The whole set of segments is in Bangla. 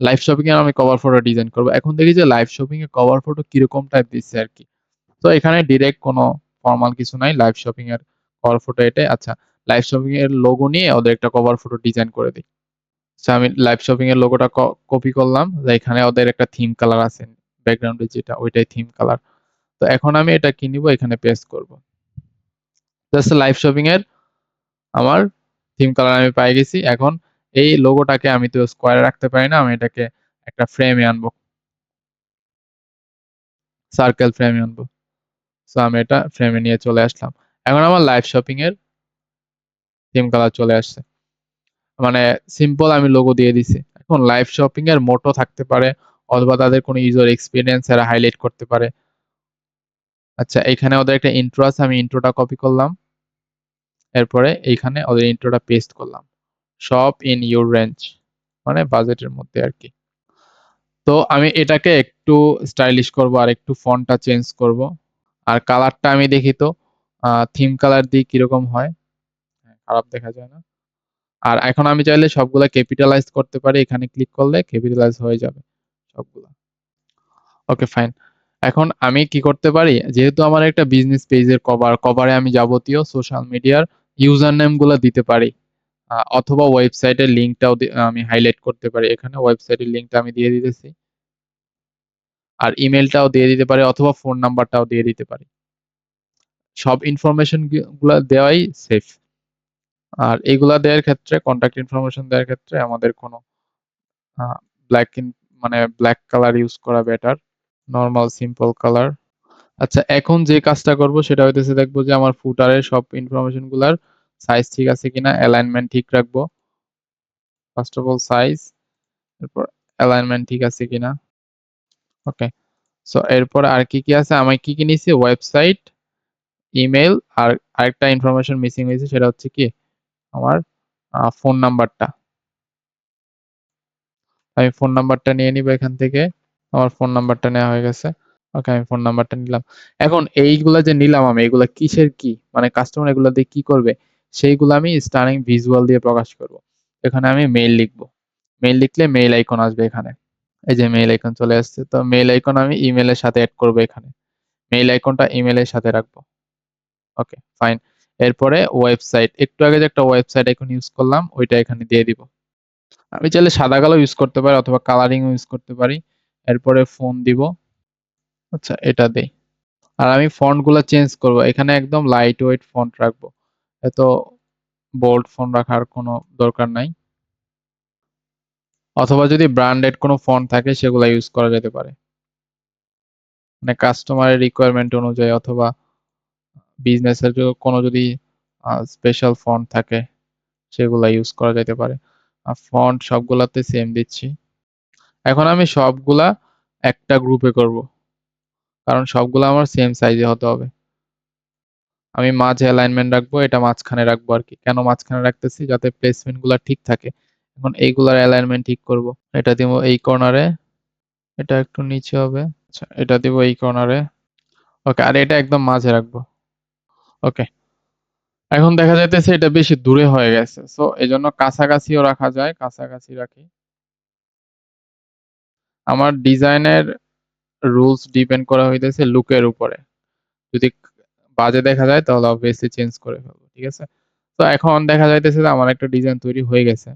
লাইভ শপিং এ আমি কভার ফটো ডিজাইন করব। এখন দেখি যে লাইভ শপিং এ কভার ফটো কিরকম টাইপ দিচ্ছে আরকি। তো এখানে ডিরেক্ট কোনো ফরমাল কিছু নাই। লাইভ শপিং এর কভার ফটো এটাই। আচ্ছা, লাইভ শপিং এর লোগো নিয়ে ওদের একটা কভার ফটো ডিজাইন করে দেই। আচ্ছা, আমি লাইভ শপিং এর লোগোটা কপি করলাম। এখানে ওদের একটা থিম কালার আছে। ব্যাকগ্রাউন্ডে যেটা ওইটাই থিম কালার। তো এখন আমি এটা কি নিব এখানে পেস্ট করব। জাস্ট লাইভ শপিং এর আমার থিম কালার আমি পেয়ে গেছি। এখন এই লোগোটাকে আমি তো স্কয়ারে রাখতে পারি না। আমি এটাকে একটা ফ্রেমে আনবো। সার্কেল ফ্রেমে আনবো। সো আমি এটা ফ্রেমে নিয়ে চলে আসলাম। এখন আমার লাইভ শপিং এর থিম কালার চলে আসছে। মানে সিম্পল আমি লোগো দিয়ে দিছি। এখন লাইভ শপিং এর মোটো থাকতে পারে অথবা তাদের কোনো ইউজার এক্সপেরিয়েন্স এরা হাইলাইট করতে পারে। আচ্ছা, এখানে ওদের একটা ইন্ট্রো আছে। আমি ইন্ট্রোটা কপি করলাম। এরপরে এইখানে ওদের ইন্ট্রোটা পেস্ট করলাম। শপ ইন ইউর রেঞ্জ মানে বাজেটের মধ্যে আরকি। তো আমি এটাকে একটু স্টাইলিশ করব আর একটু ফন্টটা চেঞ্জ করব। আর কালারটা আমি দেখি তো থিম কালার দিয়ে কিরকম হয়। হ্যাঁ, খারাপ দেখা যায় না। আর এখন আমি চাইলে সবগুলা ক্যাপিটালাইজ করতে পারি। এখানে ক্লিক করলে ক্যাপিটালাইজ হয়ে যাবে সবগুলা। ওকে, ফাইন। এখন আমি কি করতে পারি? যেহেতু আমার একটা বিজনেস পেজের কভারে আমি যাবতীয় সোশ্যাল মিডিয়ার ইউজার নেম গুলা দিতে পারি। অথবা ওয়েবসাইটের লিংকটাও আমি হাইলাইট করতে পারি। এখানে ওয়েবসাইটের লিংকটা আমি দিয়ে দিতেছি। আর ইমেইলটাও দিয়ে দিতে পারি অথবা ফোন নাম্বারটাও দিয়ে দিতে পারি। সব ইনফরমেশন গুলা দেওয়াই সেফ। আর এগুলা দেওয়ার ক্ষেত্রে কনট্যাক্ট ইনফরমেশন দেওয়ার ক্ষেত্রে আমাদের কোনো আ ব্লাক মানে ব্লাক কালার ইউজ করা বেটার। Normal simple colour. আচ্ছা, এখন যে কাজটা করব সেটা হইতেছে দেখব যে আমার ফুটারের সব ইনফরমেশন গুলার সাইজ ঠিক আছে কিনা, অ্যালাইনমেন্ট ঠিক রাখবো। ফার্স্ট অফ অল সাইজ, এরপর অ্যালাইনমেন্ট ঠিক আছে কিনা। ওকে। সো এরপর আর কি আছে? আমি কি নিছি? ওয়েবসাইট, ইমেইল আর আরেকটা ইনফরমেশন মিসিং হয়েছে সেটা হচ্ছে কি? আমার ফোন নাম্বারটা। আমি ফোন নাম্বারটা নিয়ে নিবো এখান থেকে। আমার ফোন নাম্বারটা নেওয়া হয়ে গেছে। ওকে, আমি ফোন নাম্বারটা নিলাম। এখন এইগুলা যে নিলাম আমি এগুলা কিসের কি? মানে কাস্টমার এগুলা দিয়ে কি করবে? সেইগুলা আমি স্টানিং ভিজুয়াল দিয়ে প্রকাশ করব। এখানে আমি মেইল লিখব। মেইল লিখলে মেইল আইকন আসবে এখানে। এই যে মেইল আইকন চলে আসছে। তো মেইল আইকন আমি ইমেইলের সাথে এড করব এখানে। মেইল আইকনটা ইমেইলের সাথে রাখবো। ওকে, ফাইন। এরপরে ওয়েবসাইট। একটু আগে যে একটা ওয়েবসাইট আইকন ইউজ করলাম ওইটা এখানে দিয়ে দিব। আমি চাইলে সাদা কালো ইউজ করতে পারি অথবা কালারিং ও ইউজ করতে পারি। এরপরে ফোন দিব। আচ্ছা, এটা দেই। আর আমি ফন্ট গুলা চেঞ্জ করব। এখানে একদম লাইট ওয়েট ফন্ট রাখবো। এত বোল্ড ফন্ট রাখার কোনো দরকার নাই। অথবা যদি ব্র্যান্ডেড কোনো ফন্ট থাকে সেগুলা ইউজ করা যেতে পারে। মানে কাস্টমারের রিকোয়ারমেন্ট অনুযায়ী অথবা বিজনেসের কোনো যদি স্পেশাল ফন্ট থাকে সেগুলা ইউজ করা যেতে পারে। ফন্ট সবগুলাতে সেম দিচ্ছি। এখন আমি সবগুলা একটা গ্রুপে করব। কারণ সবগুলা আমার সেম সাইজে হতে হবে। আমি মাঝে অ্যালাইনমেন্ট রাখবো, এটা মাঝখানে রাখবো আরকি। কেন মাঝখানে রাখতেছি? যাতে প্লেসমেন্ট গুলা ঠিক থাকে। এখন এইগুলার অ্যালাইনমেন্ট ঠিক করব। এটা দিব এই কর্নারে, এটা একটু নিচে হবে। আচ্ছা, এটা দিব এই কর্নারে। ওকে, আর এটা একদম মাঝে রাখবো। ওকে। এখন দেখা যাইতেছে এটা বেশি দূরে হয়ে গেছে। সো এজন্য কাছাকাছিও রাখা যায়, কাছাকাছি রাখি। আমার ডিজাইনের রুলস ডিপেন্ড করা হইতেছে লুকের উপরে। যদি বাজে দেখা যায় তাহলে অবভিয়াসলি চেঞ্জ করে ফেলবো। ঠিক আছে? তো এখন দেখা যাইতেছে যে আমার একটা ডিজাইন তৈরি হয়ে গেছে।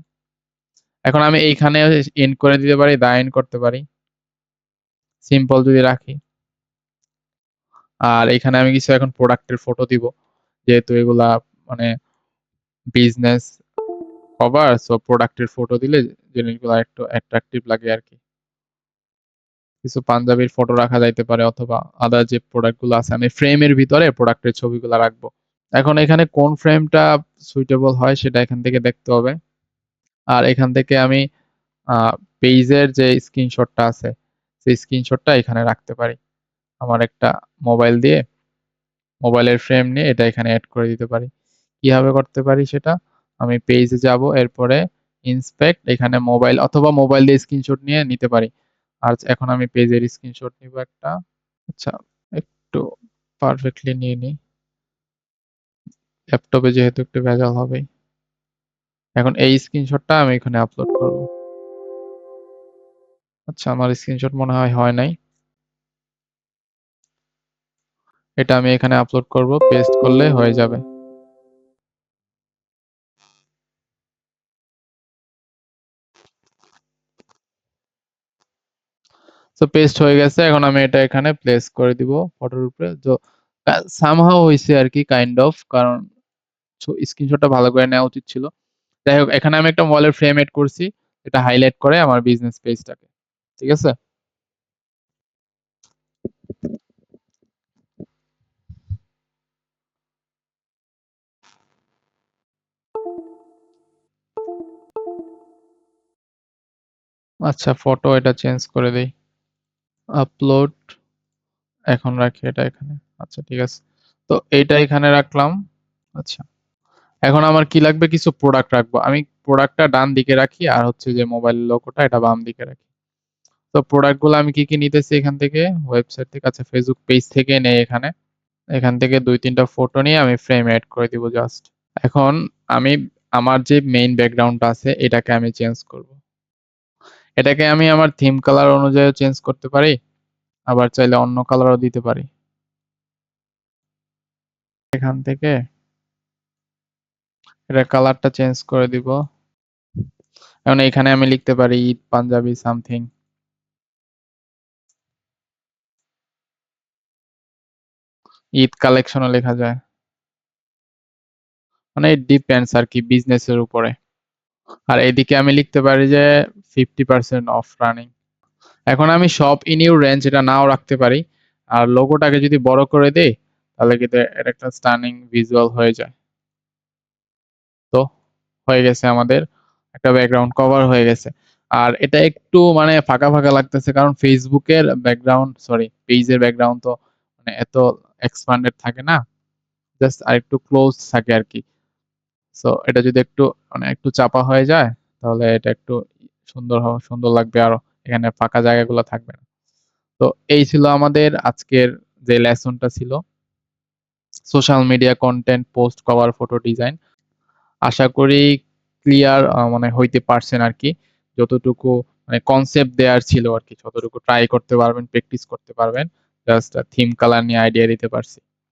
এখন আমি এইখানে এন্ড করে দিতে পারি, দা এন্ড করতে পারি। সিম্পল যদি রাখি। আর এখানে আমি কিছু এখন প্রোডাক্টের ফটো দিব। যেহেতু এগুলা মানে বিজনেস কভার, সো প্রোডাক্টের ফটো দিলে জিনিসগুলা একটু অ্যাট্রাকটিভ লাগে আরকি। কিছু পাঞ্জাবির ফটো রাখা যাইতে পারে অথবা আদার যে প্রোডাক্ট গুলো আছে আমি ফ্রেমের ভিতরে প্রোডাক্টের ছবিগুলা রাখবো। এখন এখানে কোন ফ্রেমটা সুইটেবল হয় সেটা এখান থেকে দেখতে হবে। আর এখান থেকে আমি আ পেজের যে স্ক্রিনশটটা আছে, সেই স্ক্রিনশটটা এখানে রাখতে পারি। আমার একটা মোবাইল দিয়ে, মোবাইলের ফ্রেম নিয়ে এটা এখানে এড করে দিতে পারি। কিভাবে করতে পারি সেটা? আমি পেজে যাবো, এরপরে ইন্সপেক্ট, এখানে মোবাইল অথবা মোবাইল দিয়ে স্ক্রিনশট নিয়ে নিতে পারি। আর এখন আমি পেজের স্ক্রিনশট নিবো একটা। আচ্ছা, একটু পারফেক্টলি নিয়ে নিই। ল্যাপটপে যেহেতু একটু ভেজাল হবেই। এখন এই স্ক্রিনশটটা আমি এখানে আপলোড করব। আচ্ছা, আমার স্ক্রিনশট মনে হয় নাই। এটা আমি এখানে আপলোড করব, পেস্ট করলে হয়ে যাবে। তো পেস্ট হয়ে গেছে। এখন আমি এটা এখানে প্লেস করে দিব ফটোর উপরে। তো সামহাও হইছে আরকি, কাইন্ড অফ, কারণ স্ক্রিনশটটা ভালো করে নেওয়া উচিত ছিল। যাই হোক, এখানে আমি একটা ওয়ালের ফ্রেম এড করছি। এটা হাইলাইট করে আমার বিজনেস পেজটাকে। ঠিক আছে? আচ্ছা, ফটো এটা চেঞ্জ করে দেই। আপলোড, এখন রাখি এটা এখানে। আচ্ছা, ঠিক আছে। তো এইটা এখানে রাখলাম। আচ্ছা, এখন আমার কি লাগবে? কিছু প্রোডাক্ট রাখবো। আমি প্রোডাক্টটা ডান দিকে রাখি, আর হচ্ছে যে মোবাইল লোগোটা এটা বাম দিকে রাখি। তো প্রোডাক্ট গুলো আমি কি কি নিতেছি এখান থেকে, ওয়েবসাইট থেকে, আচ্ছা ফেসবুক পেজ থেকে নেই এখানে। এখান থেকে ২-৩টা ফটো নিয়ে আমি ফ্রেম এড করে দিব জাস্ট। এখন আমি আমার যে মেইন ব্যাকগ্রাউন্ডটা আছে এটাকে আমি চেঞ্জ করব। এটাকে আমি আমার থিম কালার অনুযায়ী চেঞ্জ করতে পারি। আবার চাইলে অন্য কালারও দিতে পারি। এখান থেকে এটার কালারটা চেঞ্জ করে দিব। এখন এখানে আমি লিখতে পারি ঈদ পাঞ্জাবি সামথিং। ঈদ কালেকশনও লেখা যায়। মানে it depends আরকি বিজনেসের উপরে। আর এদিকে আমি লিখতে পারি যে 50% অফ রানিং। এখন আমি শপ ইন ইউর রেঞ্জ এটা নাও রাখতে পারি। আর লোগোটাকে যদি বড় করে দেই, তাহলে কিন্তু এটা একটা স্টানিং ভিজুয়াল হয়ে যায়। তো হয়ে গেছে আমাদের একটা ব্যাকগ্রাউন্ড কভার হয়ে গেছে। আর এটা একটু মানে ফাঁকা, ফাঁকা লাগতেছে, কারণ ফেসবুকের ব্যাকগ্রাউন্ড, সরি পেজের ব্যাকগ্রাউন্ড তো মানে এত এক্সপান্ডেড থাকে না। জাস্ট আরেকটু ক্লোজ থাকে আরকি। সো এটা যদি একটু মানে একটু চাপা হয়ে যায়, তাহলে এটা একটু সুন্দর লাগবে আরো। এখানে ফাঁকা জায়গাগুলো থাকবে না। তো এই ছিল আমাদের আজকের যে লেসনটা ছিল, social media content post cover photo design. আশা করি ক্লিয়ার মানে হইতে পারছেন আরকি। যতটুকু মানে কনসেপ্ট দেয়ার ছিল আরকি, ততটুকু ট্রাই করতে পারবেন, প্র্যাকটিস করতে পারবেন। জাস্ট থিম কালার নিয়ে আইডিয়া দিতে পারছি।